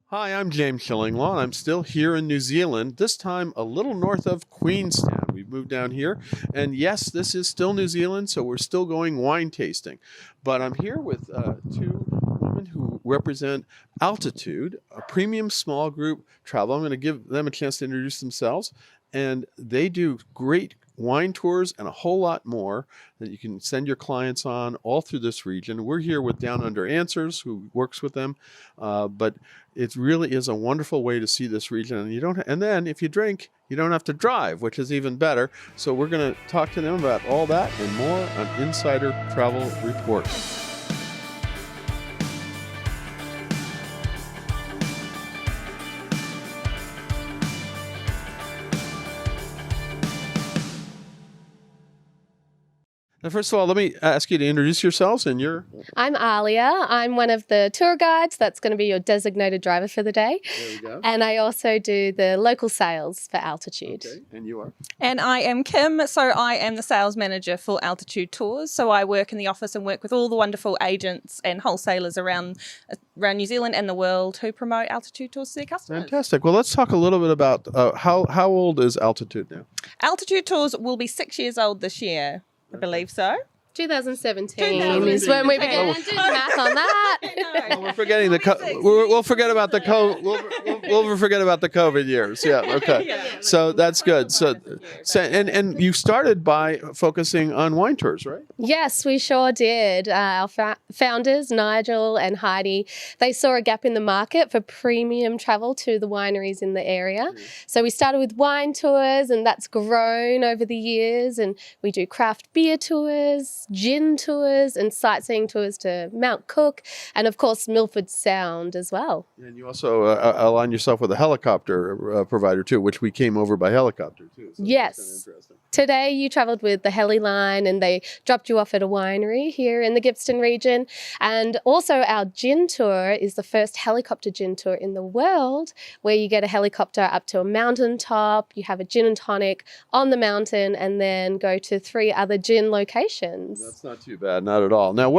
Hi, I'm James Shillinglaw, and I'm still here in New Zealand, this time a little north of Queenstown. We've moved down here, and yes, this is still New Zealand, so we're still going wine tasting. But I'm here with two women who represent Altitude, a premium small group travel. I'm going to give them a chance to introduce themselves, and they do great wine tours and a whole lot more that you can send your clients on all through this region. We're here with Down Under Answers, who works with them, but it really is a wonderful way to see this region. And and then if you drink, you don't have to drive, which is even better. So we're going to talk to them about all that and more on Insider Travel Report. Now, first of all, let me ask you to introduce yourselves and your... I'm Alia. I'm one of the tour guides. That's going to be your designated driver for the day. There we go. And I also do the local sales for Altitude. Okay, and you are? And I am Kim, so I am the sales manager for Altitude Tours. So I work in the office and work with all the wonderful agents and wholesalers around New Zealand and the world who promote Altitude Tours to their customers. Fantastic. Well, let's talk a little bit about how old is Altitude now? Altitude Tours will be 6 years old this year. I believe so. 2017 is when we began. Do the math on that. Well, we're forgetting we'll forget about the we'll forget about the COVID years. Yeah. Okay. So that's good. So and you started by focusing on wine tours, right? Yes, we sure did. Our founders, Nigel and Heidi, they saw a gap in the market for premium travel to the wineries in the area. So we started with wine tours, and that's grown over the years. And we do craft beer tours, gin tours, and sightseeing tours to Mount Cook, and of course Milford Sound as well. And you also align yourself with a helicopter provider too, which we came over by helicopter too. So yes. Today you travelled with the heli line, and they dropped you off at a winery here in the Gippsland region. And also our gin tour is the first helicopter gin tour in the world, where you get a helicopter up to a mountaintop, you have a gin and tonic on the mountain, and then go to 3 other gin locations. That's not too bad, not at all. Now,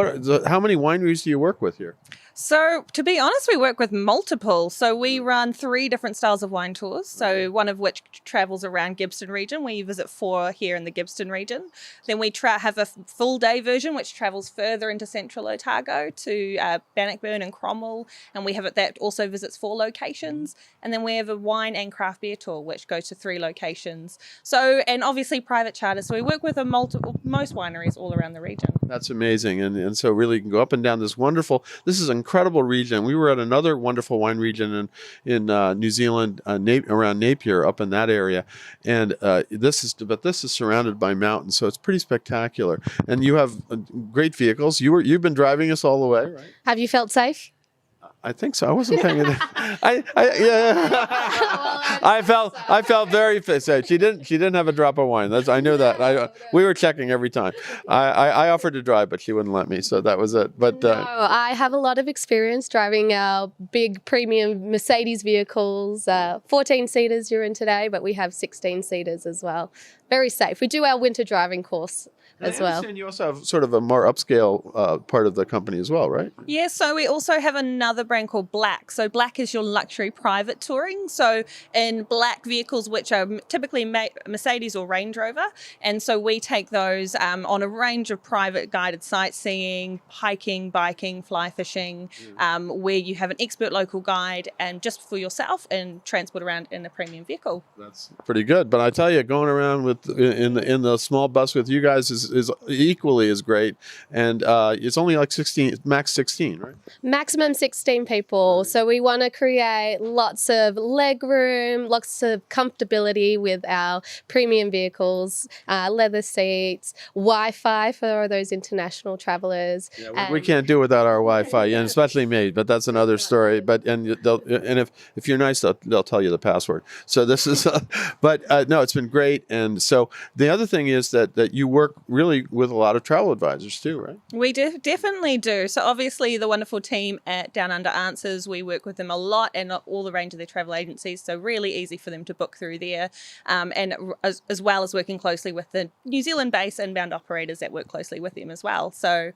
how many wineries do you work with here? So, to be honest, we work with multiple. So, we run 3 different styles of wine tours. So, one of which travels around Gippsland region, where you visit 4 here in the Gippsland region. Then we have a full day version, which travels further into central Otago to Bannockburn and Cromwell. And we have it that also visits 4 locations. And then we have a wine and craft beer tour, which goes to 3 locations. So, and obviously private charters. So, we work with most wineries all around the region. That's amazing. And so really you can go up and down this is an incredible region. We were at another wonderful wine region in New Zealand, around Napier, up in that area. And this is surrounded by mountains, so it's pretty spectacular. And you have great vehicles. You've been driving us all the way, right? Have you felt safe? I think so. I wasn't paying attention. I felt very safe. She didn't have a drop of wine. I knew that. We were checking every time. I offered to drive, but she wouldn't let me. So that was it. But no, I have a lot of experience driving our big premium Mercedes vehicles. 14-seaters you're in today, but we have 16-seaters as well. Very safe. We do our winter driving course as well. And you also have sort of a more upscale part of the company as well, right? Yeah, so we also have another brand called Black. So Black is your luxury private touring. So in black vehicles, which are typically Mercedes or Range Rover. And so we take those on a range of private guided sightseeing, hiking, biking, fly fishing, where you have an expert local guide and just for yourself and transport around in a premium vehicle. That's pretty good. But I tell you, going around in the small bus with you guys is equally as great, and it's only like 16, max 16, right? Maximum 16 people. So we want to create lots of leg room, lots of comfortability with our premium vehicles, leather seats, Wi-Fi for those international travelers. Yeah, we can't do without our Wi-Fi, and especially me. But that's another story. But if you're nice, they'll tell you the password. So this is, no, it's been great. And so the other thing is that you work really with a lot of travel advisors too, right? We definitely do. So obviously the wonderful team at Down Under Answers, we work with them a lot and all the range of their travel agencies. So really easy for them to book through there, and as well as working closely with the New Zealand-based inbound operators that work closely with them as well. So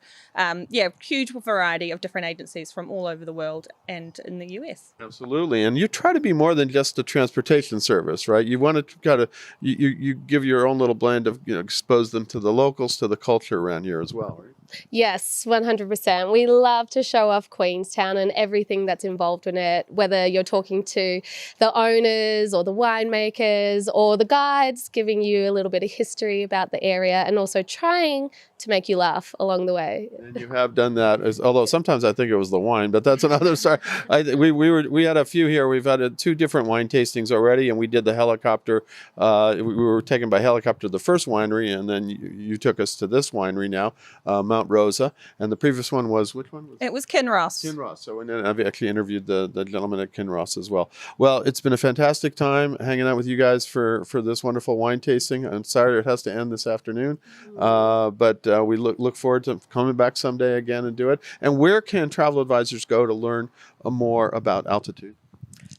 huge variety of different agencies from all over the world and in the US. Absolutely. And you try to be more than just a transportation service, right? You want to kind of, you give your own little blend of, expose them to the locals, to the culture around here as well, right? Yes, 100%. We love to show off Queenstown and everything that's involved in it, whether you're talking to the owners or the winemakers or the guides, giving you a little bit of history about the area and also trying to make you laugh along the way. And you have done that, although sometimes I think it was the wine, but that's another story. We had a few here. We've had 2 different wine tastings already, and we did the helicopter. We were taken by helicopter to the first winery, and then you took us to this winery now, Mount Rosa. And the previous one was, which one? It was Kinross. Kinross. So and then I've actually interviewed the gentleman at Kinross as well. Well, it's been a fantastic time hanging out with you guys for this wonderful wine tasting. I'm sorry it has to end this afternoon, but we look forward to coming back someday again and do it. And where can travel advisors go to learn more about altitude?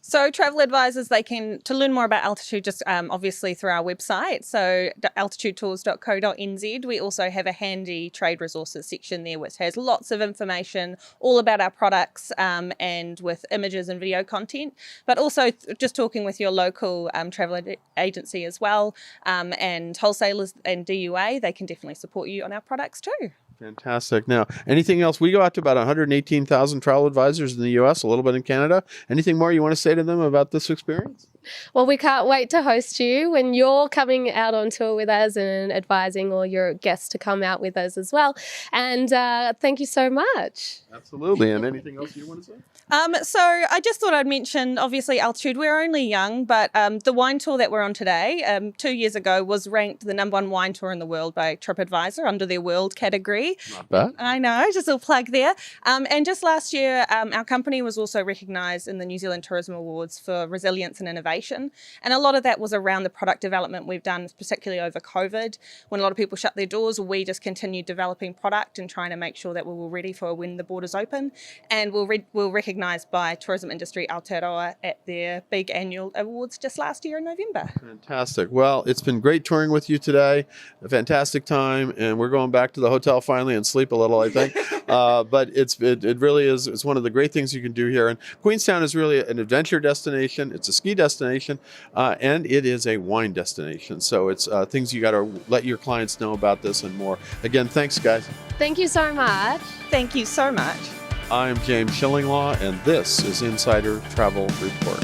So travel advisors, to learn more about altitude, just obviously through our website, so altitudetours.co.nz. We also have a handy trade resources section there, which has lots of information all about our products, and with images and video content, but also just talking with your local travel agency as well, and wholesalers and DUA, they can definitely support you on our products too. Fantastic. Now, anything else? We go out to about 118,000 travel advisors in the U.S., a little bit in Canada. Anything more you want to say to them about this experience? Well, we can't wait to host you when you're coming out on tour with us and advising all your guests to come out with us as well. And thank you so much. Absolutely. And anything else you want to say? So I just thought I'd mention, obviously, Altitude, we're only young, but the wine tour that we're on today, 2 years ago, was ranked the #1 wine tour in the world by TripAdvisor under their world category. Not bad. I know, just a little plug there. And just last year, our company was also recognised in the New Zealand Tourism Awards for resilience and innovation. And a lot of that was around the product development we've done, particularly over COVID. When a lot of people shut their doors, we just continued developing product and trying to make sure that we were ready for when the borders open. And we're recognised by Tourism Industry Aotearoa at their big annual awards just last year in November. Fantastic. Well, it's been great touring with you today. A fantastic time. And we're going back to the hotel finally and sleep a little, I think. But it really is. It's one of the great things you can do here. And Queenstown is really an adventure destination. It's a ski destination. And it is a wine destination. So it's things you got to let your clients know about this and more. Again, thanks, guys. Thank you so much. Thank you so much. I'm James Shillinglaw, and this is Insider Travel Report.